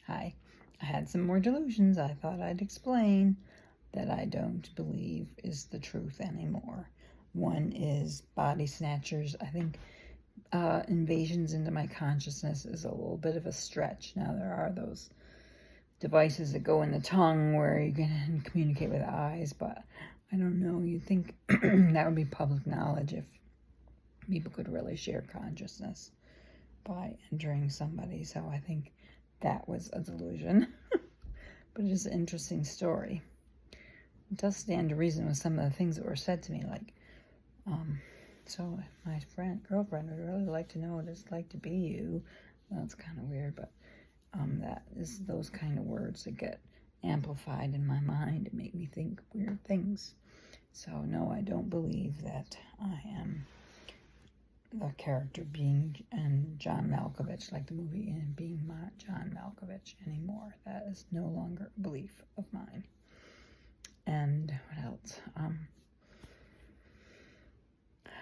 Hi. I had some more delusions I thought I'd explain that I don't believe is the truth anymore. One is body snatchers. I think invasions into my consciousness is a little bit of a stretch. Now, there are those devices that go in the tongue where you can communicate with eyes, but I don't know. You'd think that would be public knowledge if people could really share consciousness by entering somebody. So I think that was a delusion. But it is an interesting story. It does stand to reason with some of the things that were said to me, like, so my girlfriend would really like to know what it's like to be you. Well, that's kind of weird, but that is those kind of words that get amplified in my mind and make me think weird things. So no, I don't believe that I am the character being John Malkovich, like the movie, and being John Malkovich anymore. That is no longer a belief of mine. And what else? I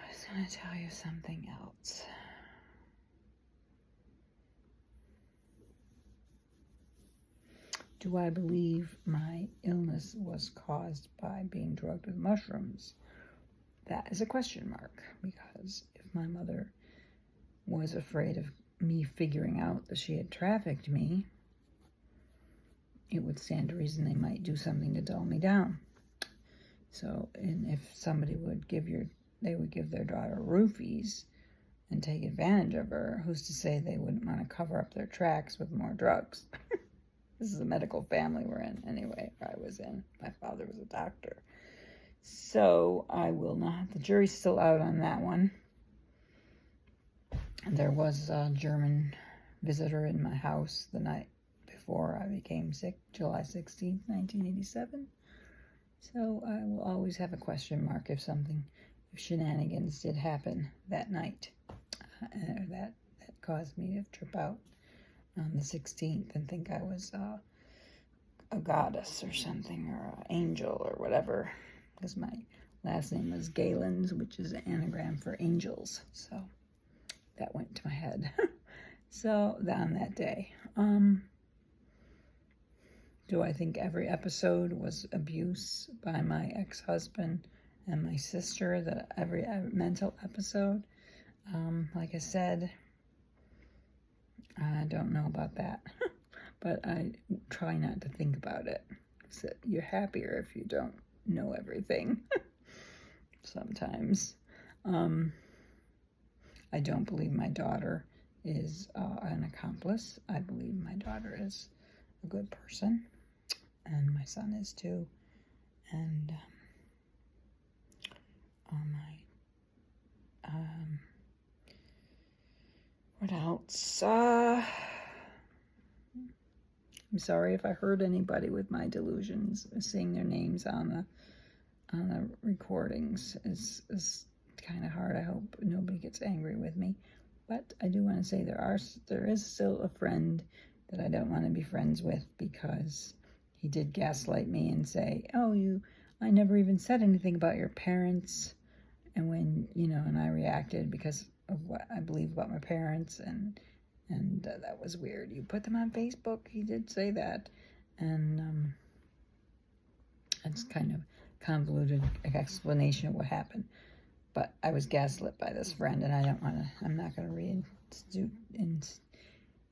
was going to tell you something else. Do I believe my illness was caused by being drugged with mushrooms? That is a question mark, because if my mother was afraid of me figuring out that she had trafficked me, it would stand to reason they might do something to dull me down. So, and if somebody would they would give their daughter roofies and take advantage of her, who's to say they wouldn't want to cover up their tracks with more drugs? This is a medical family we're in, anyway, I was in. My father was a doctor. So I will not. The jury's still out on that one. There was a German visitor in my house the night before I became sick, July 16th, 1987. So I will always have a question mark if shenanigans did happen that night. That caused me to trip out on the 16th and think I was a goddess or something, or an angel or whatever, because my last name was Galens, which is an anagram for angels. So that went to my head. So on that day, do I think every episode was abuse by my ex-husband and my sister? That every mental episode? Like I said, I don't know about that, but I try not to think about it. So you're happier if you don't know everything. Sometimes. I don't believe my daughter is an accomplice. I believe my daughter is a good person, and my son is too. And what else? I'm sorry if I hurt anybody with my delusions. Seeing their names on the recordings is kind of hard. I hope nobody gets angry with me. But I do want to say there is still a friend that I don't want to be friends with, because he did gaslight me and say, oh, I never even said anything about your parents. And when, and I reacted because of what I believe about my parents, and that was weird. You put them on Facebook. He did say that. And it's kind of convoluted explanation of what happened. But I was gaslit by this friend, and I'm not going to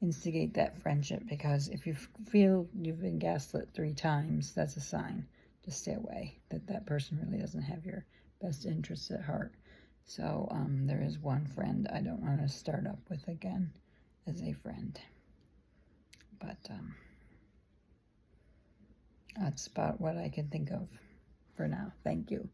instigate that friendship, because if you feel you've been gaslit 3 times, that's a sign to stay away, that person really doesn't have your best interests at heart. So there is one friend I don't want to start up with again as a friend. But that's about what I can think of for now. Thank you.